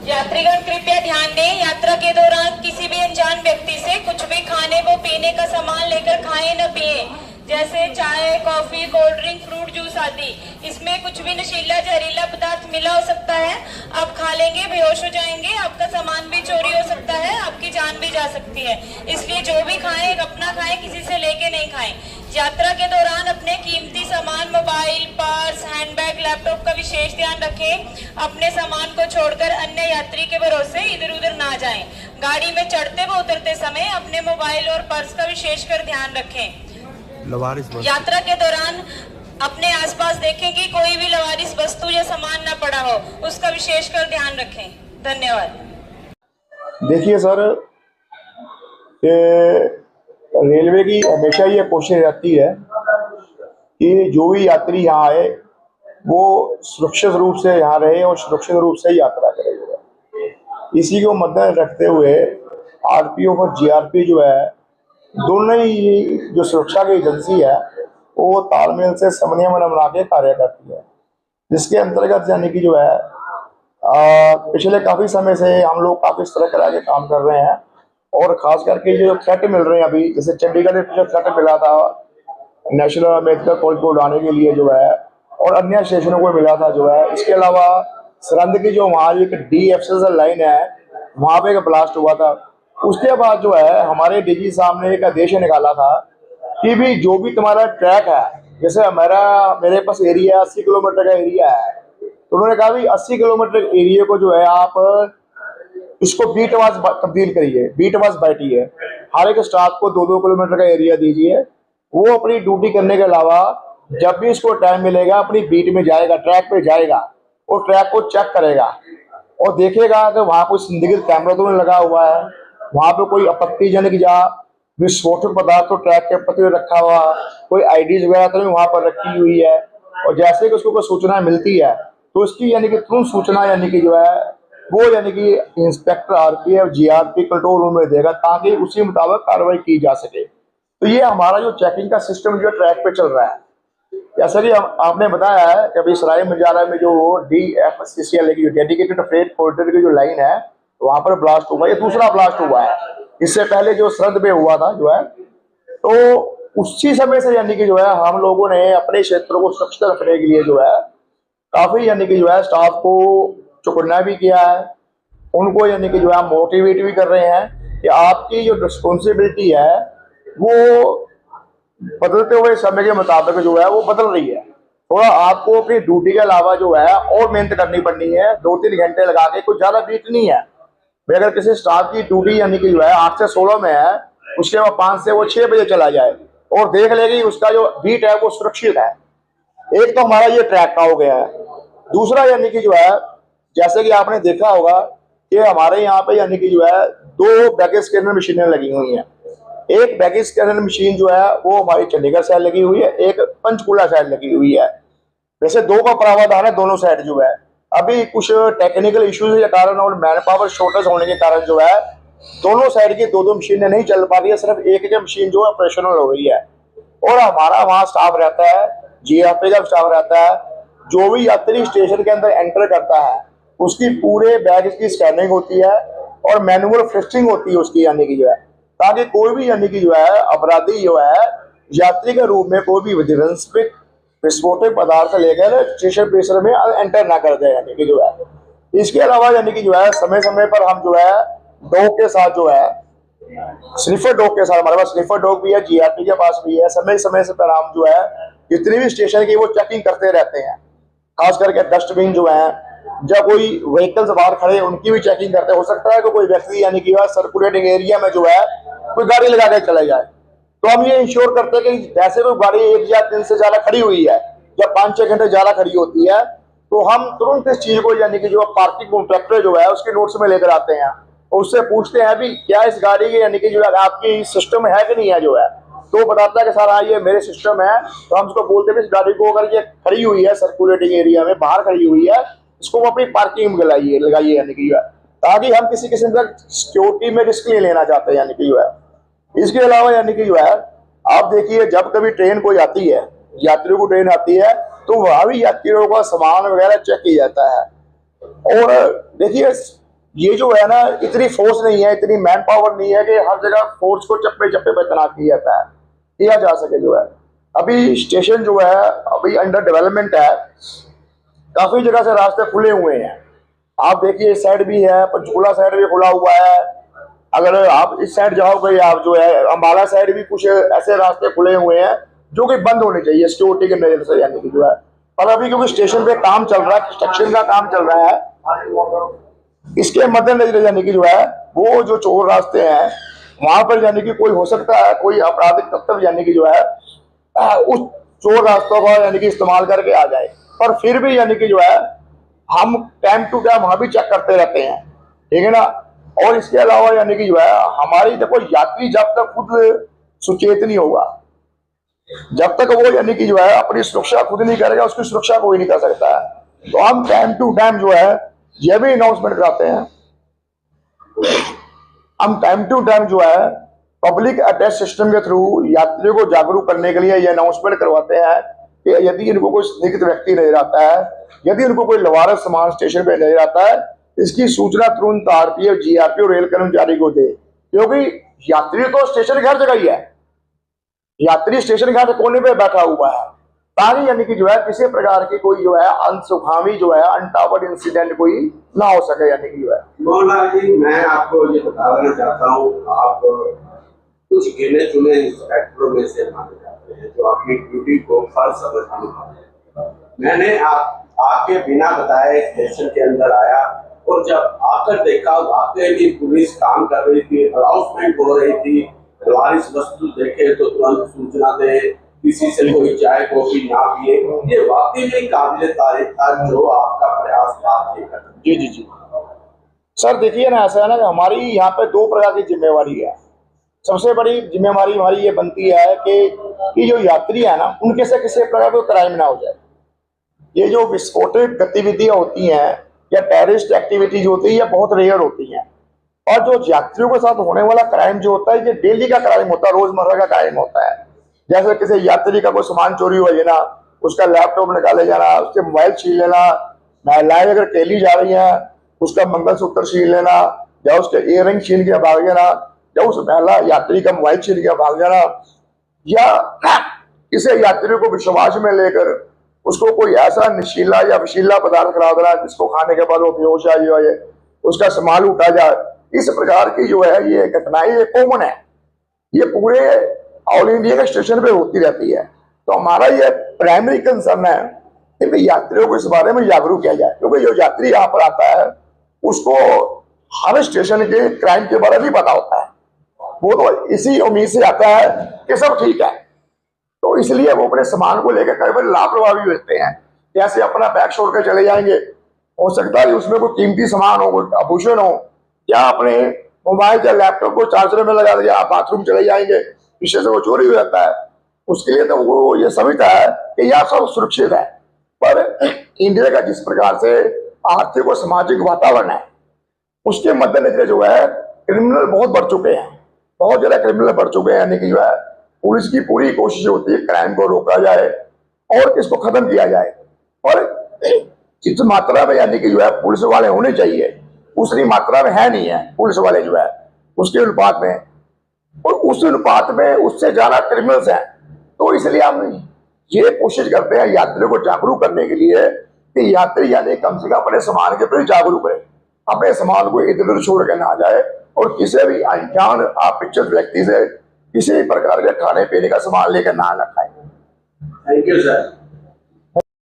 यात्रीगण कृपया ध्यान दें, यात्रा के दौरान किसी भी अनजान व्यक्ति से कुछ भी खाने व पीने का सामान लेकर खाएं न पिए, जैसे चाय, coffee, cold drink, fruit juice आदि। इसमें कुछ भी नशीला जहरीला पदार्थ मिला हो सकता है। आप खा लेंगे, बेहोश हो जाएंगे, आपका सामान भी चोरी हो सकता है, आपकी जान भी जा सकती है। इसलिए जो भी खाएं अपना खाएं, किसी से लेके नहीं खाएं। यात्रा के दौरान अपने कीमती सामान, मोबाइल, पर्स, हैंडबैग, लैपटॉप का विशेष ध्यान रखें। अपने सामान को छोड़कर अन्य यात्री के भरोसे इधर उधर ना जाएं। गाड़ी में चढ़ते व उतरते समय अपने मोबाइल और पर्स का विशेषकर ध्यान रखें। यात्रा के दौरान अपने आसपास देखें कि कोई भी लवारिस वस्तु या सामान न पड़ा हो, उसका विशेषकर ध्यान रखें। धन्यवाद। देखिए सर, रेलवे की हमेशा ये कोशिश रहती है कि जो भी यात्री यहाँ आए वो सुरक्षित रूप से यहाँ रहे और सुरक्षित रूप से यात्रा करे। इसी को मद्देनजर रखते हुए आरपीओ और जीआरपी जो है, दोनों ही जो सुरक्षा की एजेंसी है वो तालमेल से समन्वय बना के कार्य करती है, जिसके अंतर्गत यानी कि जो है पिछले काफ़ी समय से हम लोग काफ़ी तरह के काम कर रहे हैं। और खास करके जो थ्रेट मिल रहे हैं अभी, जैसे चंडीगढ़ में पिछले थ्रेट मिला था नेशनल मेडिकल कॉलेज को उड़ाने के लिए जो है, और अन्य स्टेशनों को मिला था जो है। इसके अलावा सरहंद की जो वहाँ एक DFCL लाइन है, वहाँ पे एक ब्लास्ट हुआ था। उसके बाद जो है हमारे डीजी साहब ने एक आदेश निकाला था कि भी जो भी तुम्हारा ट्रैक है, जैसे मेरे पास एरिया 80 किलोमीटर का एरिया है, तो उन्होंने कहा भी 80 किलोमीटर एरिया को जो है आप इसको बीट वाइज तब्दील करिए, बीट वाइज बांटिए। हर एक स्टाफ को 2-2 किलोमीटर का एरिया दीजिए। वो अपनी ड्यूटी करने के अलावा जब भी इसको टाइम मिलेगा अपनी बीट में जाएगा, ट्रैक पे जाएगा और ट्रैक को चेक करेगा और देखेगा कि वहाँ कोई संदिग्ध कैमरा तो नहीं लगा हुआ है, वहाँ पे कोई आपत्तिजनक या विस्फोटक पदार्थ तो ट्रैक के पत्ते रखा हुआ, कोई आईडीज वगैरह तो नहीं वहाँ पर रखी हुई है। और जैसे कि उसको कोई सूचना मिलती है तो उसकी यानी कि तुरंत सूचना यानी कि जो है वो यानी कि inspector RPF GRP control room में देगा, ताकि उसी मुताबिक कार्रवाई की जा सके। तो ये हमारा जो चेकिंग का सिस्टम जो ट्रैक पे चल रहा है, जैसा कि आपने बताया है कि अभी सराय मंजारा में जो DFCL की डेडिकेटेड फ्रेट कॉरिडोर की जो लाइन है वहां पर ब्लास्ट हुआ। ये दूसरा ब्लास्ट हुआ है, इससे पहले जो सरहद पे हुआ था जो है। तो उसी समय से यानी कि जो है हम लोगों ने अपने क्षेत्र को सुरक्षित रखने के लिए जो है काफी यानी कि जो है स्टाफ को चुकन्ना भी किया है, उनको यानी कि जो है मोटिवेट भी कर रहे हैं कि आपकी जो रिस्पॉन्सिबिलिटी है वो बदलते हुए समय के मुताबिक जो है वो बदल रही है। थोड़ा आपको अपनी ड्यूटी के अलावा जो है और मेहनत करनी पड़नी है, 2-3 घंटे लगा के, कुछ ज्यादा बीट नहीं है। अगर किसी स्टाफ की ड्यूटी यानी कि जो है 8 से 16 में है, उसके बाद 5 से वो 6 बजे चला जाए और देख लेगी उसका जो बीट है वो सुरक्षित है। एक तो हमारा ये ट्रैक का हो गया है। दूसरा यानी कि जो है जैसे कि आपने देखा होगा कि हमारे यहाँ पे यानी कि जो है 2 बैगेज स्कैनर मशीनें लगी हुई हैं। एक बैगेज स्कैनर मशीन जो है वो हमारी चंडीगढ़ साइड लगी हुई है, एक पंचकुला साइड लगी हुई है। वैसे 2 का प्रावधान है दोनों साइड जो है। अभी कुछ टेक्निकल इश्यूज के कारण और मैन पावर शॉर्टेज होने के कारण जो है दोनों साइड की 2-2 मशीनें नहीं चल पा रही है, सिर्फ एक मशीन जो है ऑपरेशनल हो रही है। और हमारा वहाँ स्टाफ रहता है, जीआरपी का स्टाफ रहता है। जो भी यात्री स्टेशन के अंदर एंटर करता है उसकी पूरे बैग की स्कैनिंग होती है और मैनुअल फिक्सिंग होती है उसकी, यानी कि जो है ताकि कोई भी यानी कि जो है अपराधी जो है यात्री के रूप में कोई भी विस्फोटक पदार्थ लेकर स्टेशन परिसर में एंटर ना कर जाए, यानी कि जो है। इसके अलावा यानी कि जो है समय समय पर हम जो है डॉग के साथ जो है स्निफर डॉग के साथ, हमारे पास स्निफर डॉग भी है, जीआरपी के पास भी है, समय समय से पर हम जो है जितनी भी स्टेशन की वो चेकिंग करते रहते हैं। खास करके डस्टबिन जो है, जब कोई व्हीकल्स बाहर खड़े उनकी भी चेकिंग करते हैं। हो सकता है कि कोई व्यक्ति यानी कि सर्कुलेटिंग एरिया में जो है कोई गाड़ी लगा के चले जाए, तो हम ये इंश्योर करते हैं कि जैसे कोई गाड़ी 1 या 3 से ज्यादा खड़ी हुई है या 5-6 घंटे ज्यादा खड़ी होती है तो हम तुरंत इस चीज को यानी कि जो पार्किंग कॉन्ट्रैक्टर जो है उसके नोट्स में लेकर आते हैं और उससे पूछते हैं भी क्या इस गाड़ी की यानी कि जो है आपकी सिस्टम है कि नहीं है जो है। तो बताता है कि सर हाँ ये मेरे सिस्टम है। तो हम उसको बोलते हैं इस गाड़ी को अगर ये खड़ी हुई है सर्कुलेटिंग एरिया में बाहर खड़ी हुई है, इसको वो अपनी पार्किंग में लगाइए यानी कि जो है, ताकि हम किसी किस्म का सिक्योरिटी में रिस्क नहीं लेना चाहते हैं, यानी कि जो है। इसके अलावा यानी कि जो है आप देखिए जब कभी ट्रेन कोई आती है, यात्रियों को ट्रेन आती है तो वहां भी यात्रियों का सामान वगैरह चेक किया जाता है। और देखिए ये जो है ना, इतनी फोर्स नहीं है, इतनी मैन पावर नहीं है कि हर जगह फोर्स को चप्पे चप्पे पे तैनात किया जाता है, किया जा सके जो है। अभी स्टेशन जो है अभी अंडर डेवलपमेंट है, काफी जगह से रास्ते खुले हुए हैं। आप देखिए इस साइड भी है, पंचकूला साइड भी खुला हुआ है। अगर आप इस साइड जाओगे, आप जो है अम्बाला साइड भी कुछ ऐसे रास्ते खुले हुए हैं जो कि बंद होने चाहिए सिक्योरिटी के नजर से, यानी कि जो है। पर अभी क्योंकि स्टेशन पे काम चल रहा है, कंस्ट्रक्शन का काम चल रहा है, इसके मद्देनजर यानी कि जो है वो जो चोर रास्ते हैं वहां पर यानी कि कोई हो सकता है कोई आपराधिक तत्व यानी कि जो है उस चोर रास्तों को यानी कि इस्तेमाल करके आ जाए। पर फिर भी यानी कि जो है हम टाइम टू टाइम वहां भी चेक करते रहते हैं, ठीक है ना। और इसके अलावा यानी कि जो है हमारी देखो, यात्री जब तक खुद सुचेत नहीं होगा, जब तक वो यानी कि जो है अपनी सुरक्षा खुद नहीं करेगा, उसकी सुरक्षा कोई नहीं कर सकता है। तो हम टाइम टू टाइम जो है ये भी अनाउंसमेंट कराते हैं, हम टाइम टू टाइम जो है पब्लिक एड्रेस सिस्टम के थ्रू यात्रियों को जागरूक करने के लिए ये अनाउंसमेंट करवाते हैं कि यदि इनको कोई संदिग्ध व्यक्ति नजर आता है, यदि इनको कोई लवारस सामान स्टेशन पे नजर आता है, इसकी सूचना तुरंत आरपीएफ, जीआरपी और रेल कर्मचारी को दे। क्योंकि यात्री तो स्टेशन की हर जगह ही है, यात्री स्टेशन के हर कोने पे बैठा हुआ है, ताकि यानी कि जो है किसी प्रकार की कोई जो है अनसुखावी जो है अनटावर्ड इंसिडेंट कोई ना हो सके, यानी कि जो है। मोहनलाल जी, मैं आपको ये बता देना चाहता हूँ, आप कुछ गिने चुने इंस्पेक्टरों में से माने जाते हैं जो अपनी ड्यूटी को फर्ज समझ निभाते हैं। मैंने आपके बिना बताए स्टेशन के अंदर आया और जब आकर देखा वाकई भी पुलिस काम कर रही थी, अनाउंसमेंट हो रही थी, वारिस वस्तु देखे तो तुरंत सूचना दे, किसी से कोई चाय कॉफी ना पिए, ये वाकई में काबिल तारीफ था जो आपका प्रयास था। जी जी जी सर, देखिए ना, ऐसा है ना कि हमारी यहाँ पे दो प्रकार की जिम्मेवारी है। सबसे बड़ी जिम्मेवारी हमारी ये बनती है कि जो यात्री है ना, उनके से किसी प्रकार का क्राइम ना हो जाए। ये जो विस्फोटक गतिविधियां होती हैं या टेररिस्ट एक्टिविटीज होती है, ये बहुत रेयर होती हैं। और जो यात्रियों के साथ होने वाला क्राइम जो होता है, ये डेली का क्राइम होता है, रोजमर्रा का क्राइम होता है। जैसे किसी यात्री का कोई सामान चोरी हो जाना, उसका लैपटॉप निकाले जाना, उसके मोबाइल छीन लेना, महिलाएं अगर केली जा रही हैं उसका मंगलसूत्र छीन लेना, या उसके इयररिंग छीन के भाग जाना, या उस महिला यात्री का मोबाइल छीन के भाग जाना, या किसी यात्री को विश्वास में लेकर उसको कोई ऐसा नशीला या विशीला पदार्थ करा देना जिसको खाने के बाद वो बेहोश आ जाए, उसका सामान उठा जाए। इस प्रकार की जो है ये घटनाएं ये कॉमन है, ये पूरे ऑल इंडिया के स्टेशन पे होती रहती है। तो हमारा ये प्राइमरी कंसर्न है कि यात्रियों को इस बारे में जागरूक किया जाए, क्योंकि जो यात्री यहाँ पर आता है उसको हर स्टेशन के क्राइम के बारे में पता होता है। वो तो इसी उम्मीद से आता है कि सब ठीक है, तो इसलिए वो अपने सामान को लेकर कई बार लापरवाही होते हैं। जैसे अपना बैग छोड़ कर चले जाएंगे, हो सकता है उसमें कोई कीमती सामान हो, कोई आभूषण हो, या अपने मोबाइल या लैपटॉप को चार्जर में लगा दिया, आप बाथरूम चले जाएंगे, पीछे से वो चोरी हो जाता है। उसके लिए तो वो ये समझता है कि यह सब सुरक्षित है। पर इंडिया का जिस प्रकार से आर्थिक और सामाजिक वातावरण है, उसके मद्देनजर जो है क्रिमिनल बहुत बढ़ चुके हैं, बहुत ज्यादा क्रिमिनल बढ़ चुके हैं। यानी कि जो है पुलिस की पूरी कोशिश होती है क्राइम को रोका जाए और इसको खत्म किया जाए। और जिस मात्रा में यानी कि जो है पुलिस वाले होने चाहिए, उतनी मात्रा में है नहीं है पुलिस वाले जो है, उसके अनुपात में, और उस अनुपात में उससे ज्यादा क्रिमिनल्स हैं। तो इसलिए हम ये कोशिश करते हैं यात्रियों को जागरूक करने के लिए कि यात्री यानी कम से कम अपने सामान के प्रति जागरूक रहे, अपने सामान को इधर उधर छोड़ के ना जाए, और किसी भी अनजान अपेक्षित व्यक्ति से किसी प्रकार के खाने पीने का सामान लेकर ना खाए। Thank you sir.